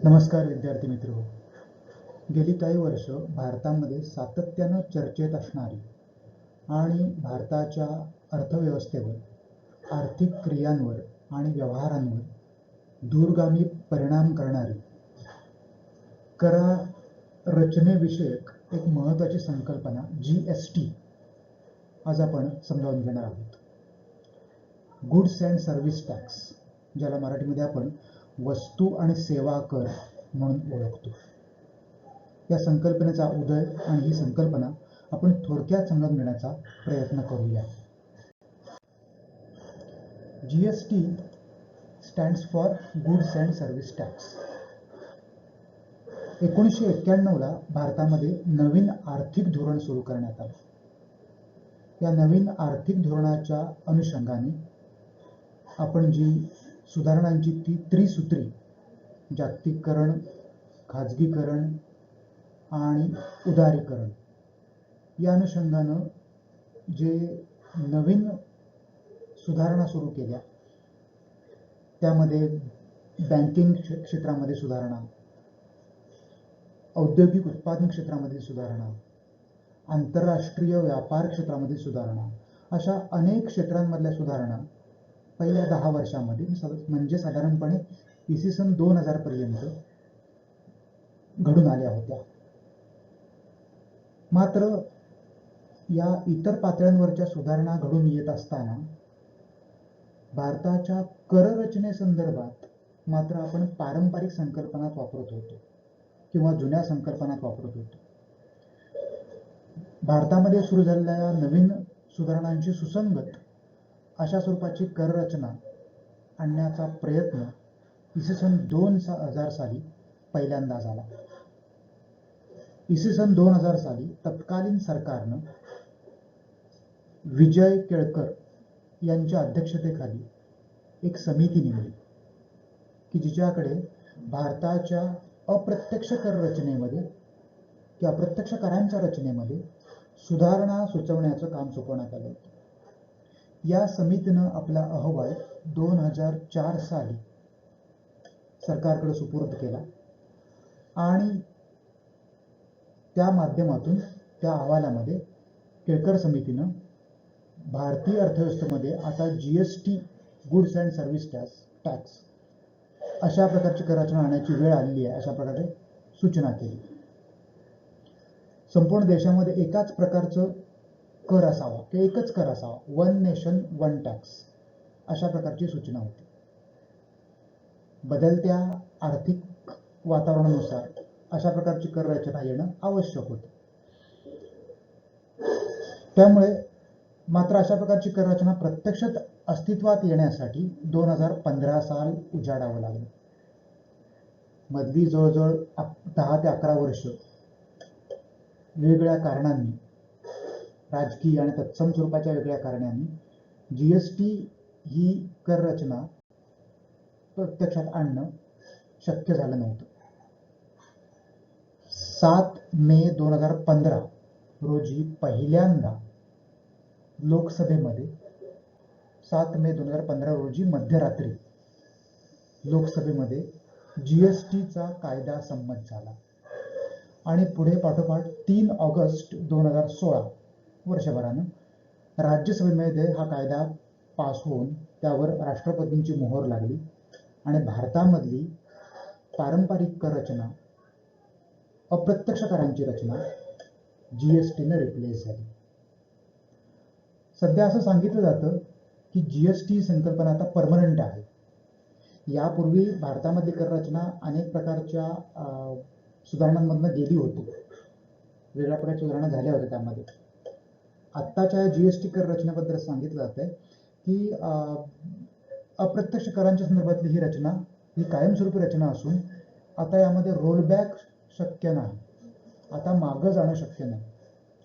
नमस्कार विद्यार्थी मित्र. गेली काही वर्ष भारतामध्ये सातत्यानं चर्चेत असणारी आणि भारताच्या अर्थव्यवस्थेवर, आर्थिक क्रियांवर आणि व्यवहारांवर दूरगामी परिणाम करणारी करा रचनेविषयक एक महत्त्वाची संकल्पना GST आज आपण समजावून घेणार आहोत. गुड्स अँड सर्व्हिस टॅक्स, ज्याला मराठीमध्ये आपण वस्तू आणि सेवा कर म्हणून ओळखतो. या संकल्पनेचा उदय आणि ही संकल्पना आपण थोडक्यात समजून घेण्याचा प्रयत्न करूया. GST stands for goods and service tax. 1991ला भारतामध्ये नवीन आर्थिक धोरण सुरू करण्यात आले. या नवीन आर्थिक धोरणाच्या अनुषंगाने आपण जी सुधारणांची ती त्रिसूत्री, जागतिकीकरण, खाजगीकरण आणि उदारीकरण, या अनुषंगानं जे नवीन सुधारणा सुरू केल्या त्यामध्ये बँकिंग क्षेत्रामध्ये सुधारणा, औद्योगिक उत्पादन क्षेत्रामध्ये सुधारणा, आंतरराष्ट्रीय व्यापार क्षेत्रामध्ये सुधारणा, अशा अनेक क्षेत्रांमधल्या सुधारणा पहिल्या 10 वर्षांमध्ये म्हणजे साधारणपणे इसवी 2000 पर्यंत घडून आल्या होत्या. मात्र या इतर पातळ्यांवरच्या सुधारणा घडून येत असताना भारताच्या कररचनेसंदर्भात मात्र आपण पारंपरिक संकल्पनात वापरत होतो किंवा जुन्या संकल्पनात वापरत होतो. भारतामध्ये सुरू झालेल्या नवीन सुधारणांची सुसंगत अशा स्वरूपाची कररचना आणण्याचा प्रयत्न इसवी 2000 साली पहिल्यांदा झाला. इसवी 2000 साली तत्कालीन सरकारनं विजय केळकर यांच्या अध्यक्षतेखाली एक समिती नेमली की जिच्याकडे भारताच्या अप्रत्यक्ष कर रचनेमध्ये किंवा अप्रत्यक्ष करांच्या रचनेमध्ये सुधारणा सुचवण्याचं काम सोपवण्यात आलं होतं. या समितीनं आपला अहवाल 2004 साली सरकारकडे सुपूर्द केला आणि त्या माध्यमातून त्या अहवालामध्ये केळकर समितीनं भारतीय अर्थव्यवस्थेमध्ये आता GST goods and service tax अशा प्रकारची कररचना आणण्याची वेळ आलेली आहे अशा प्रकारे सूचना केली. संपूर्ण देशामध्ये एकाच प्रकारचं कर असावा किंवा एकच कर असावा, वन नेशन वन टॅक्स, अशा प्रकारची सूचना होती. बदलत्या आर्थिक वातावरणानुसार अशा प्रकारची कर रचना येणं आवश्यक होतं. त्यामुळे मात्र अशा प्रकारची कर रचना प्रत्यक्षात अस्तित्वात येण्यासाठी 2015 साल उजाडावं लागलं. मधली जवळजवळ 10 ते 11 वर्ष वेगवेगळ्या कारणांनी, राजकीय आणि तत्सम स्वरूपाच्या वेगळ्या कारणांनी GST ही कर रचना प्रत्यक्षात आणणं शक्य झालं नव्हतं. 7 मे 2015 रोजी पहिल्यांदा लोकसभेमध्ये 7 मे 2015 रोजी मध्यरात्री लोकसभेमध्ये GSTचा कायदा संमत झाला आणि पुढे पाठोपाठ 3 ऑगस्ट 2016 वर्षभरानं राज्यसभेमध्ये हा कायदा पास होऊन त्यावर राष्ट्रपतींची मोहर लागली आणि भारतामधली पारंपरिक कर रचना, अप्रत्यक्ष करांची रचना GSTने रिप्लेस झाली. सध्या असं सांगितलं जातं की GST संकल्पना आता परमनंट आहे. यापूर्वी भारतामधली कर रचना अनेक प्रकारच्या सुधारणांमधनं गेली होती, वेगळ्या प्रकारच्या सुधारणा झाल्या होत्या. त्यामध्ये आत्ताच्या GST कर रचनेबद्दल सांगितलं जातंय की अप्रत्यक्ष करांच्या संदर्भातली ही रचना ही कायमस्वरूपी रचना असून आता यामध्ये रोलबॅक शक्य नाही. आता मागं जाणं शक्य नाही.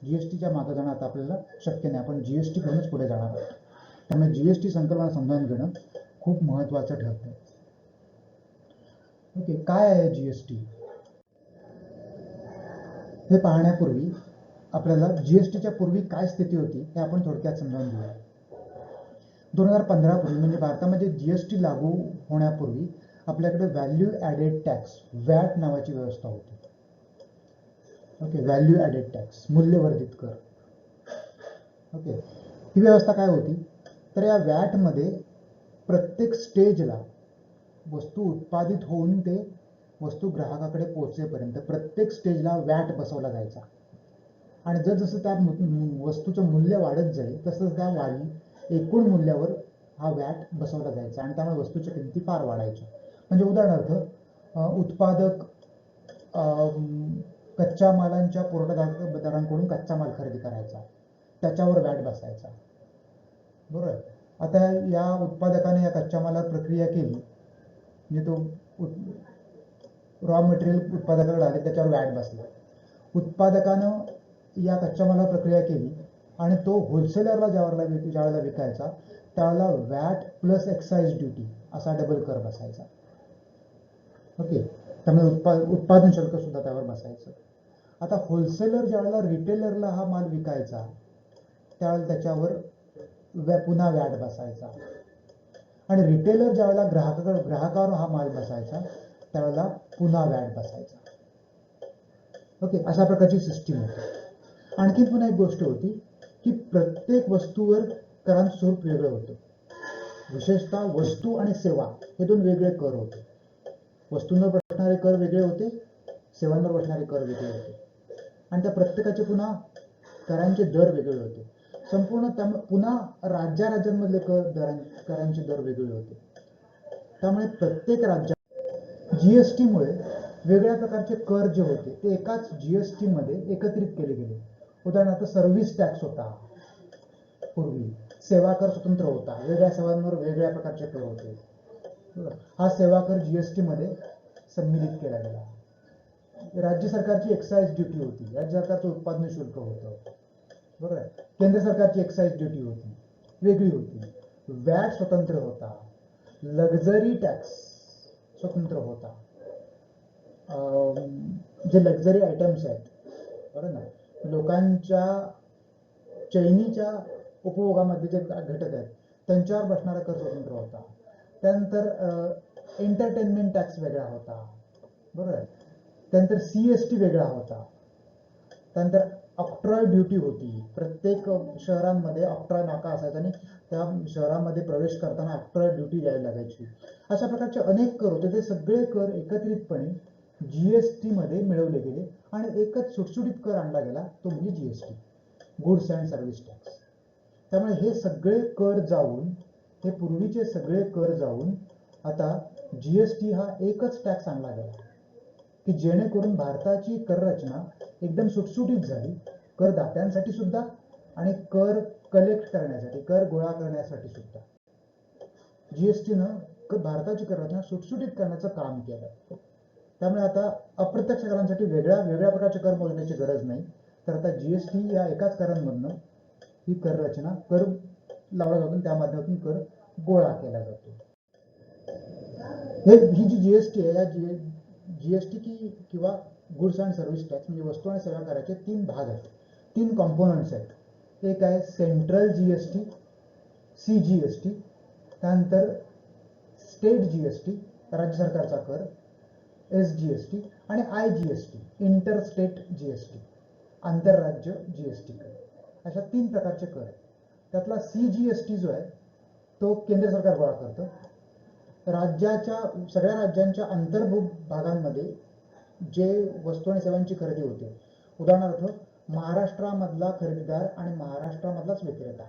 GSTच्या मागं जाणं आता आपल्याला शक्य नाही. आपण GST करूनच पुढे जाणार आहोत. त्यामुळे GST संकल्पना समजावून घेणं खूप महत्त्वाचं ठरतं. ओके, काय आहे GST हे पाहण्यापूर्वी आपल्याला GSTच्या पूर्वी काय स्थिती होती हे आपण थोडक्यात समजावून घेऊया. 2015 पूर्वी म्हणजे भारतामध्ये GST लागू होण्यापूर्वी आपल्याकडे व्हॅल्यू ॲडेड टॅक्स वॅट नावाची व्यवस्था होती. ओके, व्हॅल्यू ॲडेड टॅक्स, मूल्यवर्धित कर. ओके, ही व्यवस्था काय होती, तर या वॅटमध्ये प्रत्येक स्टेजला वस्तू उत्पादित होऊन ते वस्तू ग्राहकाकडे पोहोचेपर्यंत प्रत्येक स्टेजला वॅट बसवला जायचा. आणि जसं त्या वस्तूचं मूल्य वाढत जाईल तसंच त्या एकूण मूल्यावर हा वॅट बसवला जायचा आणि त्यामुळे वस्तूच्या किमती फार वाढायच्या. म्हणजे उदाहरणार्थ उत्पादक कच्च्या मालांच्या पुरवठादारांकडून कच्चा माल खरेदी करायचा, त्याच्यावर वॅट बसायचा. बरोबर. आता या उत्पादकाने या कच्च्या मालावर प्रक्रिया केली, म्हणजे तो रॉ मटेरियल उत्पादकाकडे आले, त्याच्यावर वॅट बसला. उत्पादकानं या कच्च्या मालावर प्रक्रिया केली आणि तो होलसेलरला ज्यावेळेला विकायचा त्यावेळेला वॅट प्लस एक्साइज ड्युटी असा डबल कर बसायचा. ओके, त्यामुळे उत्पादन शुल्क सुद्धा त्यावर बसायचं. आता होलसेलर ज्यावेळेला रिटेलरला हा माल विकायचा त्यावेळेला त्याच्यावर पुन्हा वॅट बसायचा. आणि रिटेलर ज्यावेळेला ग्राहकावर हा माल बसायचा त्यावेळेला पुन्हा वॅट बसायचा. ओके, अशा प्रकारची सिस्टीम होती. आणखी पुन्हा एक गोष्ट होती की प्रत्येक वस्तूवर करांचं स्वरूप वेगळं होतं. विशेषतः वस्तू आणि सेवा हे दोन वेगळे कर होते. वस्तूंवर बसणारे कर वेगळे होते, सेवांवर बसणारे कर वेगळे होते. आणि त्या प्रत्येकाचे पुन्हा करांचे दर वेगळे होते. संपूर्ण त्यामुळे पुन्हा राज्यांमधले करांचे दर वेगळे होते. त्यामुळे प्रत्येक राज्यात जीएसटीमुळे वेगळ्या प्रकारचे कर जे होते ते एकाच जीएसटी मध्ये एकत्रित केले गेले. उदाहरणार्थ सर्व्हिस टॅक्स होता पूर्वी, सेवा कर स्वतंत्र होता, वेगळ्या सेवांवर वेगळ्या प्रकारचे कर होते. हा सेवा कर जीएसटी मध्ये सम्मिलित केला गेला. राज्य सरकारची एक्साइज ड्युटी होती, राज्य सरकारचं उत्पादन शुल्क होतं. बरोबर आहे. केंद्र सरकारची एक्साइज ड्युटी होती, वेगळी होती. वॅट स्वतंत्र होता, लक्झरी टॅक्स स्वतंत्र होता. जे लक्झरी आयटम्स आहेत, बरोबर ना, लोकांच्या चैनीच्या उपभोगामध्ये जे घटक आहेत त्यांच्यावर बसणारा कर स्वतंत्र होता. त्यानंतर एंटरटेनमेंट टॅक्स वेगळा होता. बरोबर आहे. त्यानंतर सीएसटी वेगळा होता. त्यानंतर ऑक्ट्रॉय ड्युटी होती. प्रत्येक शहरांमध्ये ऑक्ट्रॉय नाका असायचा आणि त्या शहरामध्ये प्रवेश करताना ऑक्ट्रॉय ड्युटी द्यावी लागायची. अशा प्रकारचे अनेक कर होते. ते सगळे कर एकत्रितपणे जीएसटी मध्ये मिळवले गेले आणि एकच सुटसुटीत कर आणला गेला, तो म्हणजे GST, goods and service tax. त्यामुळे हे सगळे कर जाऊन, हे पूर्वीचे सगळे कर जाऊन आता जीएसटी हा एकच टॅक्स आणला गेला की जेणेकरून भारताची कररचना एकदम सुटसुटीत झाली, करदात्यांसाठी सुद्धा आणि कर कलेक्ट करण्यासाठी, कर गोळा करण्यासाठी सुद्धा. जीएसटीनं भारताची कररचना सुटसुटीत करण्याचं काम केलं. त्यामुळे आता अप्रत्यक्ष करांसाठी वेगळ्या प्रकारचे कर मोजण्याची गरज नाही, तर आता जीएसटी या एकाच करांमधनं ही कररचना कर लावला जातो, त्या माध्यमातून कर गोळा केला जातो. ही जी जीएसटी आहे, या जीएसटी किंवा गुड्स अँड सर्व्हिस टॅक्स म्हणजे वस्तू आणि सेवा कराचे 3 भाग आहेत, 3 कॉम्पोनंट्स आहेत. एक आहे सेंट्रल जीएसटी, सीजीएसटी, त्यानंतर स्टेट जीएसटी राज्य सरकारचा कर, एसजीएसटी आणि आयजीएसटी इंटरस्टेट जीएसटी आंतरराज्य जीएसटी कर. अशा 3 प्रकारचे कर आहेत. त्यातला सीजीएसटी जो आहे तो केंद्र सरकार गोळा करतं. सगळ्या राज्यांच्या अंतर्भूत भागांमध्ये जे वस्तू आणि सेवांची खरेदी होते, उदाहरणार्थ महाराष्ट्रामधला खरेदीदार आणि महाराष्ट्रामधलाच विक्रेता,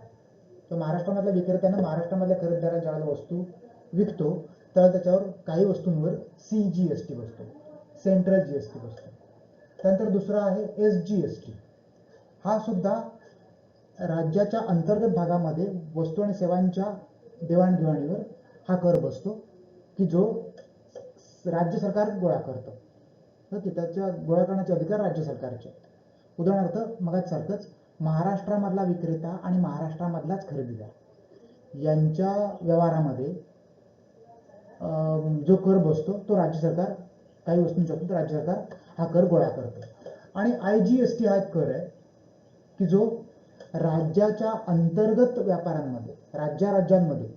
तर महाराष्ट्रामधल्या विक्रेत्यानं महाराष्ट्रामधल्या खरेदीदाराला ज्यावेळेला वस्तू विकतो त्यावेळेला त्याच्यावर काही वस्तूंवर सीजीएसटी बसतो, सेंट्रल जीएसटी बसतो. त्यानंतर दुसरा आहे एसजीएसटी. हा सुद्धा राज्याच्या अंतर्गत भागामध्ये वस्तू आणि सेवांच्या देवाणघेवाणीवर हा कर बसतो की जो राज्य सरकार गोळा करतं. त्याच्या गोळा करण्याचे अधिकार राज्य सरकारचे. उदाहरणार्थ मगाचसारखंच महाराष्ट्रामधला विक्रेता आणि महाराष्ट्रामधलाच खरेदीदार यांच्या व्यवहारामध्ये जो कर बसतो तो राज्य सरकार, काही वस्तूंच्या बाबतीत राज्य सरकार हा कर गोळा करतो. आणि आयजीएसटी हा एक कर आहे की जो राज्याच्या अंतर्गत व्यापारांमध्ये, राज्यांमध्ये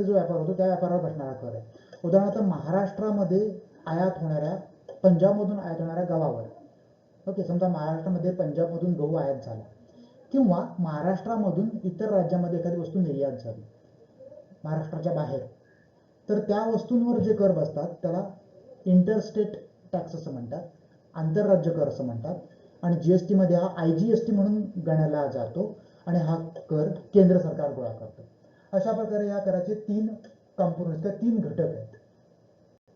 जो व्यापार होतो त्या व्यापारावर बसणारा कर आहे. उदाहरणार्थ महाराष्ट्रामध्ये आयात होणाऱ्या, पंजाबमधून आयात होणाऱ्या गव्हावर, ओके, समजा महाराष्ट्रामध्ये पंजाबमधून गहू आयात झाला किंवा महाराष्ट्रामधून इतर राज्यामध्ये एखादी वस्तू निर्यात झाली महाराष्ट्राच्या बाहेर, तर त्या वस्तूंवर जे कर बसतात त्याला इंटरस्टेट टॅक्स असं म्हणतात, आंतरराज्य कर असं म्हणतात. आणि जीएसटी मध्ये हा IGST म्हणून गणला जातो आणि हा कर केंद्र सरकार गोळा करतं. अशा प्रकारे या कराचे 3 कॉम्पोनंट्स, 3 घटक आहेत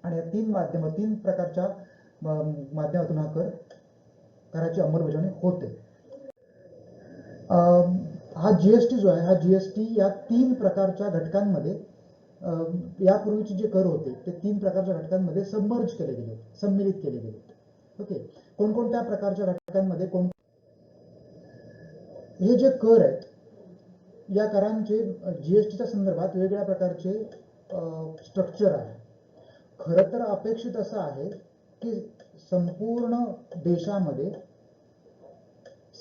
आणि या 3 प्रकारच्या माध्यमातून हा कराची अंमलबजावणी होते. हा जीएसटी जो आहे, हा जीएसटी या 3 प्रकारच्या घटकांमध्ये, यापूर्वीचे जे कर होते ते 3 प्रकारच्या घटकांमध्ये सबमर्ज केले गेले, सम्मिलित केले गेले. ओके, कोणकोणत्या प्रकारच्या घटकांमध्ये हे जे कर आहेत, या करांचे जीएसटीच्या संदर्भात वेगवेगळ्या प्रकारचे स्ट्रक्चर आहे. खरं तर अपेक्षित असं आहे की संपूर्ण देशामध्ये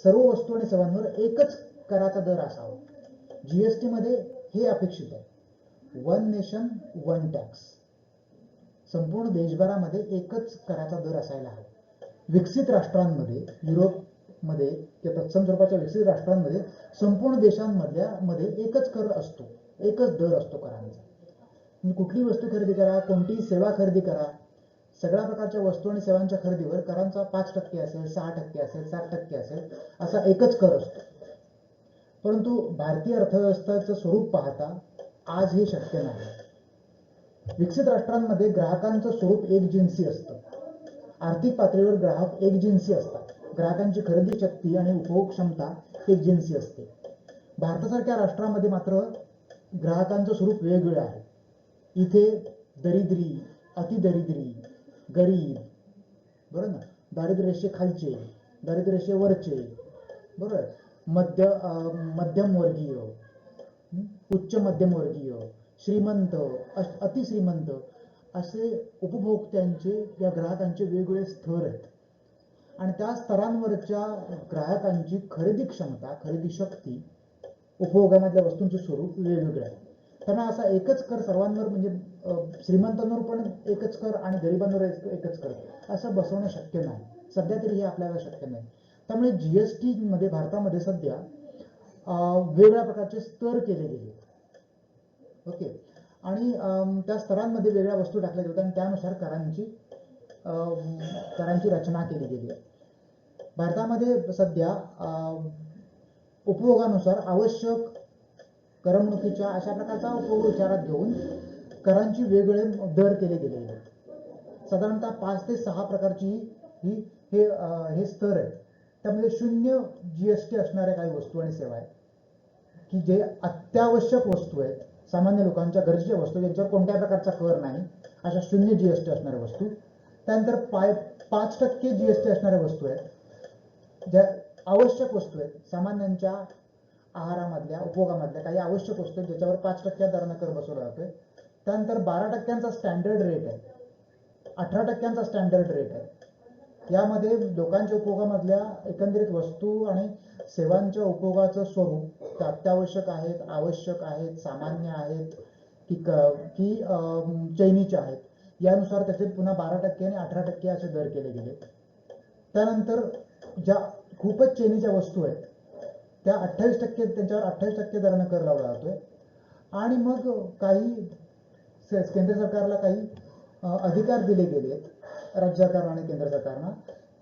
सर्व वस्तू आणि सेवांवर एकच कराचा दर असावा. जीएसटी मध्ये हे अपेक्षित आहे, 1 नेशन 1 टॅक्स. संपूर्ण देशभरामध्ये एकच कराचा दर असायला हवा. विकसित राष्ट्रांमध्ये, युरोपमध्ये किंवा तत्सम स्वरूपाच्या विकसित राष्ट्रांमध्ये संपूर्ण देशांमध्ये एकच कर असतो, एकच दर असतो करांचा. तुम्ही कुठली वस्तू खरेदी करा, कोणतीही सेवा खरेदी करा, सगळ्या प्रकारच्या वस्तू आणि सेवांच्या खरेदीवर करांचा 5% असेल, 6% असेल, 7% असेल, असा एकच कर असतो. परंतु भारतीय अर्थव्यवस्थेचं स्वरूप पाहता आज हे शक्य नाही. विकसित राष्ट्रांमध्ये ग्राहकांचं स्वरूप एकजिन्सी असतं. आर्थिक पातळीवर ग्राहक एकजिन्सी असतात. ग्राहकांची खरेदी शक्ती आणि उपभोग क्षमता एकजिन्सी असते. भारतासारख्या राष्ट्रामध्ये मात्र ग्राहकांचं स्वरूप वेगवेगळं आहे. इथे दरिद्री, अतिदरिद्री, गरीब, बरोबर ना, दारिद्र्य रेषेखालचे, दारिद्र्य रेषेवरचे, बरोबर, मध्यमवर्गीय, उच्च मध्यमवर्गीय, श्रीमंत, अतिश्रीमंत असे उपभोक्त्यांचे या ग्राहकांचे वेगवेगळे स्तर आहेत. आणि त्या स्तरांवरच्या ग्राहकांची खरेदी क्षमता, खरेदी शक्ती, उपभोगामधल्या वस्तूंचे स्वरूप वेगवेगळे आहे. त्यामुळे असा एकच कर सर्वांवर, म्हणजे श्रीमंतांवर पण एकच कर आणि गरिबांवर एकच कर असं बसवणं शक्य नाही. सध्या तरी हे आपल्याला शक्य नाही. त्यामुळे जीएसटी मध्ये भारतामध्ये सध्या वेगवेगळ्या प्रकारचे स्तर केले गेले. ओके, आणि त्या स्तरांमध्ये वेगळ्या वस्तू टाकल्या जातात आणि त्यानुसार करांची रचना केली गेली आहे. भारतामध्ये सध्या उपभोगानुसार आवश्यक करमणुकीच्या अशा प्रकारचा उपभोग विचारात घेऊन करांची वेगवेगळे दर केले गेले आहेत. साधारणतः 5 ते 6 प्रकारची हे स्तर आहेत. त्यामध्ये 0 जीएसटी असणाऱ्या काही वस्तू आणि सेवा आहेत की जे अत्यावश्यक वस्तू आहेत, सामान्य लोकांच्या गरजेच्या वस्तू, ज्यांच्यावर कोणत्या प्रकारचा कर नाही, अशा 0 जीएसटी असणाऱ्या वस्तू. त्यानंतर 5% जीएसटी असणाऱ्या वस्तू आहेत, ज्या आवश्यक वस्तू आहेत, सामान्यांच्या आहारामधल्या, उपभोगामधल्या काही आवश्यक वस्तू आहेत ज्याच्यावर 5% दराने कर बसवला जातोय. त्यानंतर 12% स्टँडर्ड रेट आहे, 18% स्टँडर्ड रेट आहे. यामध्ये लोकांच्या उपभोगामधल्या एकंदरीत वस्तू आणि सेवांच्या उपभोगाचं स्वरूप अत्यावश्यक आहेत, आवश्यक आहेत, सामान्य आहेत की चैनीचे आहेत, यानुसार त्याचे पुन्हा 12% आणि 18% असे दर केले गेले. त्यानंतर ज्या खूपच चैनीच्या वस्तू आहेत त्या 28%, त्यांच्यावर 28% दराने कर लावला जातोय. आणि मग काही केंद्र सरकारला काही अधिकार दिले गेले राज्य सरकार आणि केंद्र सरकारना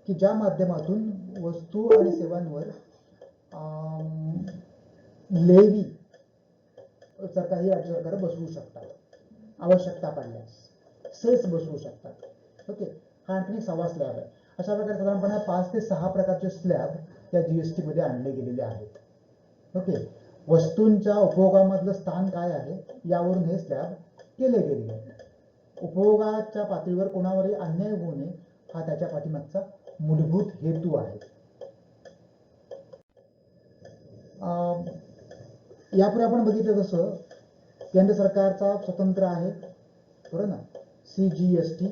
की ज्या माध्यमातून वस्तू आणि सेवांवर लेवी सरकारी राज्य सरकार बसवू शकतात, आवश्यकता पडल्यास सेस बसवू शकतात. ओके, हा आणखी 6वा स्लॅब आहे. अशा प्रकारे साधारणपणे 5 ते 6 प्रकारचे स्लॅब या जीएसटी मध्ये आणले गेलेले आहेत. ओके, वस्तूंच्या उपभोगामधलं स्थान काय आहे यावरून हे स्लॅब केले गेले आहेत. उपभोगाच्या पातळीवर कोणावरही अन्याय होऊ नये हा त्याच्या पाठीमागचा मूलभूत हेतू आहे. यापूर्वी आपण बघितलं तसं केंद्र सरकारचा स्वतंत्र आहे, बरोबर ना, CGST.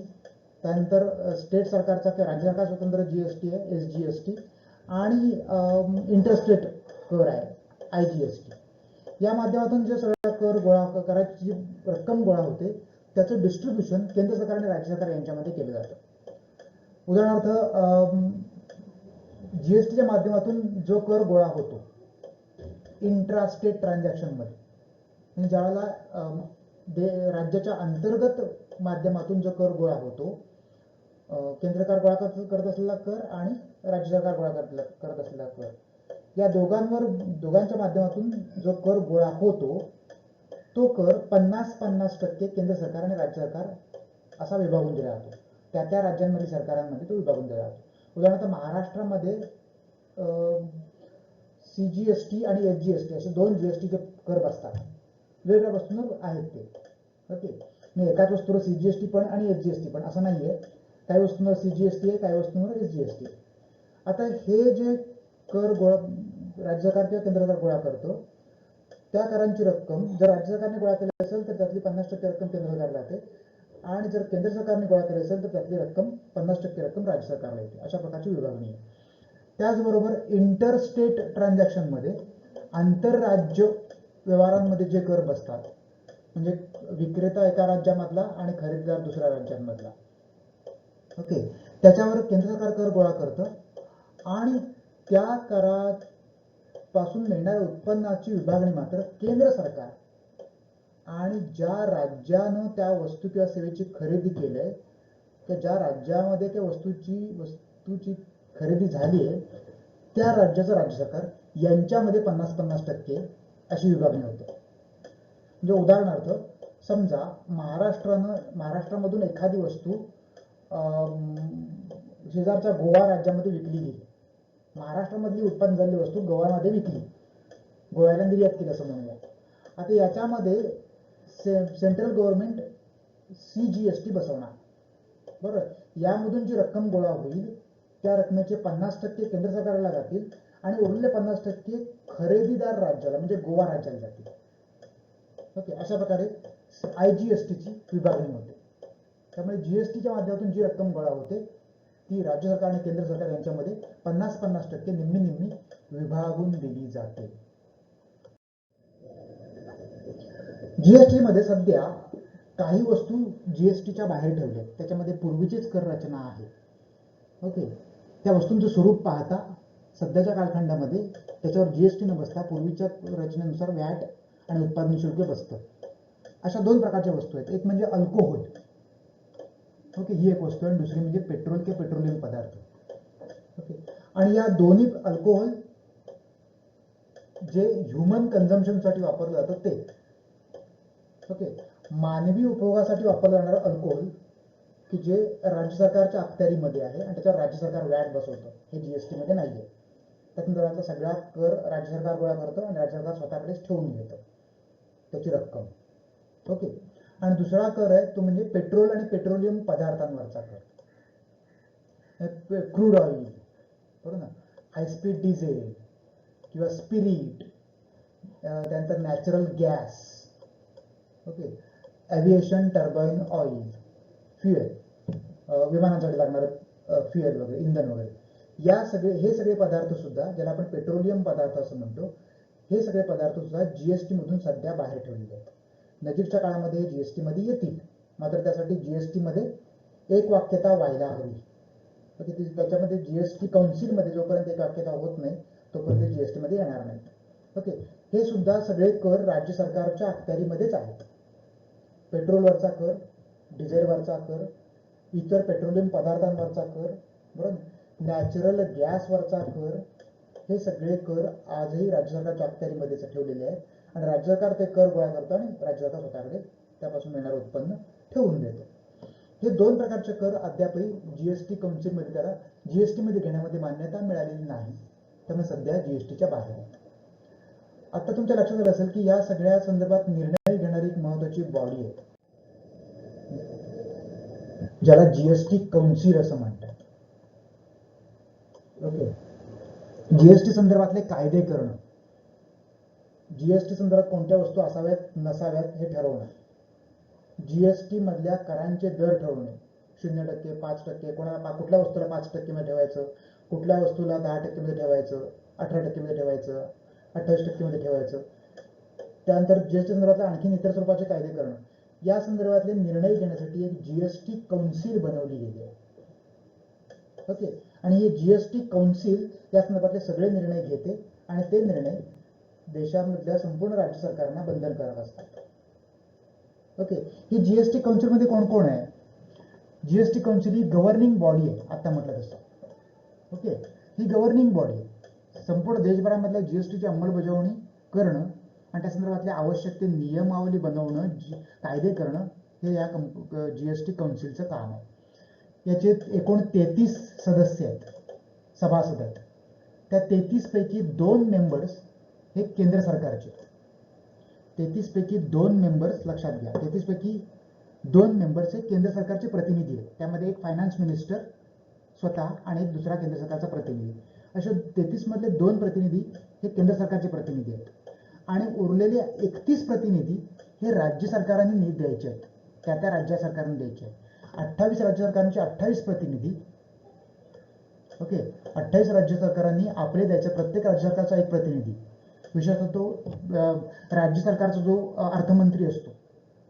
त्यानंतर स्टेट सरकारचा किंवा राज्य सरकार स्वतंत्र जीएसटी आहे, SGST. आणि इंटरस्टेट कर आहे, IGST. या माध्यमातून जे सगळ्या कराची रक्कम गोळा होते त्याचं डिस्ट्रीब्युशन केंद्र सरकार आणि राज्य सरकार यांच्यामध्ये केलं जातं. उदाहरणार्थ जीएसटीच्या माध्यमातून जो कर गोळा होतो इंट्रास्टेट ट्रान्झॅक्शनमध्ये, म्हणजे ज्यावेळेला राज्याच्या अंतर्गत माध्यमातून जो कर गोळा होतो, केंद्र सरकार गोळा करत असलेला कर आणि राज्य सरकार गोळा करत असलेला कर, या दोघांच्या माध्यमातून जो कर गोळा होतो तो कर 50-50% केंद्र सरकार आणि राज्य सरकार असा विभागून दिला जातो. त्या राज्यांमधील सरकारांमध्ये तो विभागून दिला जातो. उदाहरणार्थ महाराष्ट्रामध्ये CGST आणि SGST असे 2 GST कर बसतात. वेगवेगळ्या वस्तूंवर आहेत ते. ओके, म्हणजे एकाच वस्तूवर CGST पण आणि SGST पण असं नाहीये. काही वस्तूंवर CGST आहे, काही वस्तूंवर SGST आहे. आता हे जे कर राज्य सरकार किंवा केंद्र सरकार गोळा करतो, त्या करांची रक्कम जर राज्य सरकारने गोळा केली असेल तर त्यातली 50% रक्कम केंद्र सरकारला येते, आणि जर केंद्र सरकारने गोळा केली असेल तर त्यातली रक्कम 50% रक्कम राज्य सरकारला येते. अशा प्रकारची विभागणी आहे. त्याचबरोबर इंटरस्टेट ट्रान्झॅक्शनमध्ये, आंतरराज्य व्यवहारांमध्ये जे कर बसतात, म्हणजे विक्रेता एका राज्यामधला आणि खरेदीदार दुसऱ्या राज्यांमधला, ओके, त्याच्यावर केंद्र सरकार कर गोळा करतं आणि त्या करापासून मिळणाऱ्या उत्पन्नाची विभागणी मात्र केंद्र सरकार आणि ज्या राज्यानं त्या वस्तू किंवा सेवेची खरेदी केली, त्या ज्या राज्यामध्ये त्या वस्तूची खरेदी झाली आहे त्या राज्याचं राज्य सरकार यांच्यामध्ये 50-50% अशी विभागणी होते. म्हणजे उदाहरणार्थ समजा महाराष्ट्रामधून एखादी वस्तू शेजारच्या गोवा राज्यामध्ये विकली गेली, महाराष्ट्रामधली उत्पन्न झालेली वस्तू गोव्यामध्ये विकली, गोव्याला निर्यात केली असं म्हणूया. आता याच्यामध्ये सेंट्रल गव्हर्नमेंट CGST बसवणार, बरोबर. यामधून जी रक्कम गोळा होईल त्या रकमेचे 50% केंद्र सरकारला जातील आणि उरलेले 50% खरेदीदार राज्याला म्हणजे गोवा राज्याला जातील. ओके, अशा प्रकारे IGSTची विभागणी होते. त्यामुळे GSTच्या माध्यमातून जी रक्कम गोळा होते ती राज्य सरकार आणि केंद्र सरकार यांच्यामध्ये 50-50% निम्मी विभागून दिली जाते. GST मध्ये सध्या काही वस्तू GSTच्या बाहेर ठेवल्या, त्याच्यामध्ये पूर्वीचीच कर रचना आहे. ओके, त्या वस्तूंचं स्वरूप पाहता सध्याच्या कालखंडामध्ये त्याच्यावर GST न बसता पूर्वीच्या रचनेनुसार व्हॅट आणि उत्पादन शुल्क बसतं. अशा 2 प्रकारच्या वस्तू आहेत. एक म्हणजे अल्कोहोल, ओके, ही एक वस्तू आहे, आणि दुसरी म्हणजे पेट्रोल किंवा पेट्रोलियम पदार्थ. ओके, आणि या दोन्ही अल्कोहोल जे ह्युमन कन्झम्पशनसाठी वापरलं जातं ते, ओके, मानवी उपयोगासाठी वापरलं जाणारं अल्कोहोल की जे राज्य सरकारच्या अखत्यारीमध्ये आहे आणि त्याच्यावर राज्य सरकार व्हॅट बसवतं, हे GST मध्ये नाहीये. त्यातून सगळा कर राज्य सरकार गोळा करतं आणि राज्य सरकार स्वतःकडेच ठेवून घेतं त्याची रक्कम. ओके, आणि दुसरा कर आहे तो म्हणजे पेट्रोल आणि पेट्रोलियम पदार्थांवरचा कर, क्रूड ऑइल, बरोबर ना, हाय स्पीड डिझेल किंवा स्पिरिट, त्यानंतर natural gas, okay, aviation turbine oil, fuel, विमानांसाठी लागणारं फ्युएल वगैरे, इंधन वगैरे, हे सगळे पदार्थ सुद्धा, ज्याला आपण पेट्रोलियम पदार्थ असं म्हणतो, हे सगळे पदार्थ सुद्धा GST मधून सध्या बाहेर ठेवलेले आहेत. नजीकच्या काळामध्ये GST मध्ये येतील, मात्र त्यासाठी GST मध्ये एक वाक्यता व्हायला हवी. त्याच्यामध्ये GST काउन्सिलमध्ये जोपर्यंत एक वाक्यता होत नाही तोपर्यंत GST मध्ये येणार नाही. ओके, हे सुद्धा सगळे कर राज्य सरकारच्या अखत्यारीमध्येच आहेत. पेट्रोलवरचा कर, डिझेलवरचा कर, इतर पेट्रोलियम पदार्थांवरचा कर, बरोबर, नॅचरल गॅसवरचा कर, हे सगळे कर आजही राज्य सरकारच्या अखत्यारीमध्येच ठेवलेले आहेत आणि राज्य सरकार ते कर गोळा करतं आणि राज्य सरकार स्वतःकडे त्यापासून मिळणारं उत्पन्न ठेवून देतं. हे 2 प्रकारचे कर अद्यापही GST काउन्सिलमध्ये त्याला GST मध्ये घेण्यामध्ये मान्यता मिळालेली नाही, त्यामुळे सध्या GSTच्या बाहेर आहे. आता तुमच्या लक्षात आलं असेल की या सगळ्या संदर्भात निर्णय घेणारी एक महत्वाची बॉडी आहे ज्याला GST काउन्सिल असं म्हणतात. ओके, GST संदर्भातले कायदे करणं, GST संदर्भात कोणत्या वस्तू असाव्यात नसाव्यात हे ठरवणं, GST मधल्या करांचे दर ठरवणे, 0%, 5%, कुठल्या वस्तूला 5% मध्ये ठेवायचं, कुठल्या वस्तूला 10% मध्ये ठेवायचं, 18% मध्ये ठेवायचं, 28% मध्ये ठेवायचं. त्यानंतर GST संदर्भातल्या आणखी इतर स्वरूपाचे कायदे करणं, या संदर्भातले निर्णय घेण्यासाठी एक जीएसटी कौन्सिल बनवली गेली आहे. ओके, आणि ही जीएसटी कौन्सिल या संदर्भातले सगळे निर्णय घेते आणि ते निर्णय देशामधल्या संपूर्ण राज्य सरकारांना बंधनकारक असतात. ओके, ही जीएसटी कौन्सिल मध्ये कोण कोण आहे? जीएसटी कौन्सिल ही गव्हर्निंग बॉडी आहे, आता म्हटलं तसं. ओके, ही गव्हर्निंग बॉडी आहे. संपूर्ण देशभरामधल्या जीएसटीची अंमलबजावणी करणं आणि त्या संदर्भातल्या आवश्यक ते नियमावली बनवणं, कायदे करणं, हे या जीएसटी कौन्सिलचं काम आहे. याचे एकूण 33 सदस्य आहेत, सभासद आहेत. त्या 33 पैकी 2 मेंबर्स हे केंद्र सरकारचे. 33 पैकी 2 मेंबर्स, लक्षात घ्या, 33 पैकी 2 मेंबर्स हे केंद्र सरकारचे प्रतिनिधी आहेत. त्यामध्ये एक फायनान्स मिनिस्टर स्वतः आणि एक दुसरा केंद्र सरकारचा प्रतिनिधी. असे 33 मधले 2 प्रतिनिधी हे केंद्र सरकारचे प्रतिनिधी आहेत आणि उरलेले 31 प्रतिनिधी हे राज्य सरकारांनी द्यायचे आहेत, त्या राज्य सरकारने द्यायचे आहेत. 28 राज्य सरकारांचे 28 प्रतिनिधी. ओके, 28 राज्य सरकारांनी आपले द्यायचे, प्रत्येक राज्य सरकारचा एक प्रतिनिधी. विशेषतः तो राज्य सरकारचा जो अर्थमंत्री असतो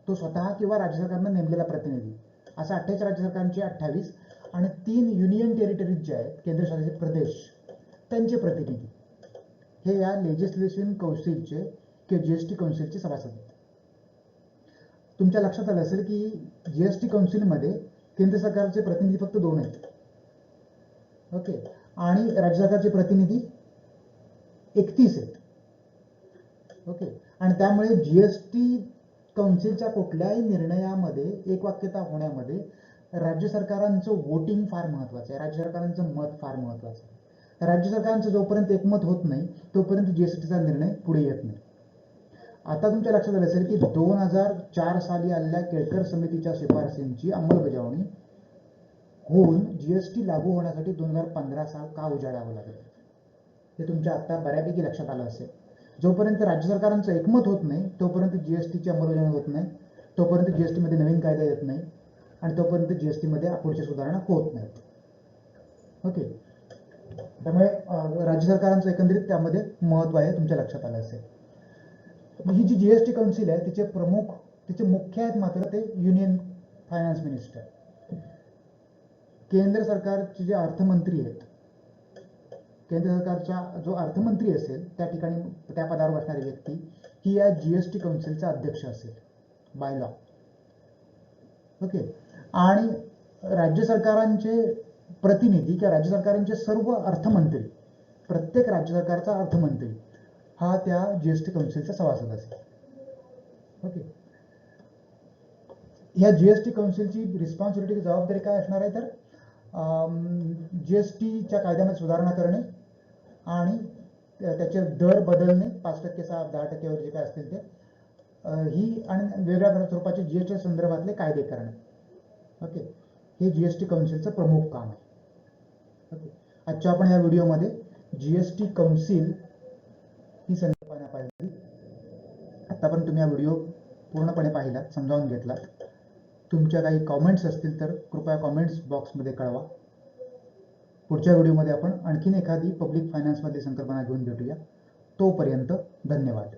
तो स्वतः किंवा राज्य सरकारनं नेमलेला प्रतिनिधी, असा 28 राज्य सरकारांचे 28 आणि 3 युनियन टेरिटरीज जे आहेत, केंद्रशासित प्रदेश, त्यांचे प्रतिनिधी हे या लेजिस्लेशन कौन्सिलचे किंवा जीएसटी कौन्सिलचे सभासद आहेत. तुमच्या लक्षात आलं असेल की जीएसटी कौन्सिलमध्ये केंद्र सरकारचे प्रतिनिधी फक्त 2 आहेत. ओके, आणि राज्य सरकारचे प्रतिनिधी 31 आहेत. ओके, आणि त्यामुळे जीएसटी कौन्सिलच्या कुठल्याही निर्णयामध्ये एकवाक्यता होण्यामध्ये राज्य सरकारांचं वोटिंग फार महत्वाचं आहे, राज्य सरकारांचं मत फार महत्वाचं आहे. राज्य सरकारांचं जोपर्यंत एकमत होत नाही तोपर्यंत जीएसटीचा निर्णय पुढे येत नाही. आता तुमच्या लक्षात आलं असेल की 2004 साली आलेल्या केळकर समितीच्या शिफारसींची अंमलबजावणी होऊन जीएसटी लागू होण्यासाठी 2015 साल का उजाडावं लागलं, हे तुमच्या आता बऱ्यापैकी लक्षात आलं असेल. जोपर्यंत राज्य सरकारांचं एकमत होत नाही तोपर्यंत जीएसटीची अंमलबजावणी होत नाही, तोपर्यंत जीएसटी मध्ये नवीन कायदा येत नाही आणि तोपर्यंत जीएसटी मध्ये पुढच्या सुधारणा होत नाहीत. ओके, त्यामुळे राज्य सरकारांचं एकंदरीत त्यामध्ये महत्व आहे, तुमच्या लक्षात आलं असेल. ही जी जीएसटी कौन्सिल आहे तिचे मुख्य आहेत मात्र ते युनियन फायनान्स मिनिस्टर. केंद्र सरकारचे जे अर्थमंत्री आहेत, केंद्र सरकारचा जो अर्थमंत्री असेल त्या ठिकाणी त्या पदावर बसणारी व्यक्ती ही या जीएसटी कौन्सिलचा अध्यक्ष असेल बाय लॉ. ओके, आणि राज्य सरकारांचे प्रतिनिधी किंवा राज्य सरकारांचे सर्व अर्थमंत्री, प्रत्येक राज्य सरकारचा अर्थमंत्री हा त्या जीएसटी कौन्सिलचा सभासद असेल. ओके, या जीएसटी कौन्सिलची रिस्पॉन्सिबिलिटी, जबाबदारी काय असणार आहे तर जीएसटीच्या कायद्यामध्ये सुधारणा करणे आणि त्याचे दर बदलणे, 5% 10% वगैरे जे काय असतील ते, ही आणि वेगवेगळ्या स्वरूपाचे जीएसटी संदर्भातले कायदे करणे. ओके, हे जीएसटी कौन्सिलचं प्रमुख काम आहे. ओके, आजच्या आपण या व्हिडिओमध्ये जीएसटी कौन्सिल ही संकल्पना पाहिली. आतापर्यंत तुम्ही हा व्हिडिओ पूर्णपणे पाहिलात, समजावून घेतलात. तुमच्या काही कॉमेंट्स असतील तर कृपया कॉमेंट्स बॉक्समध्ये कळवा. पुढच्या व्हिडिओमध्ये आपण आणखीन एखादी पब्लिक फायनान्समधली संकल्पना घेऊन भेटूया. तोपर्यंत धन्यवाद.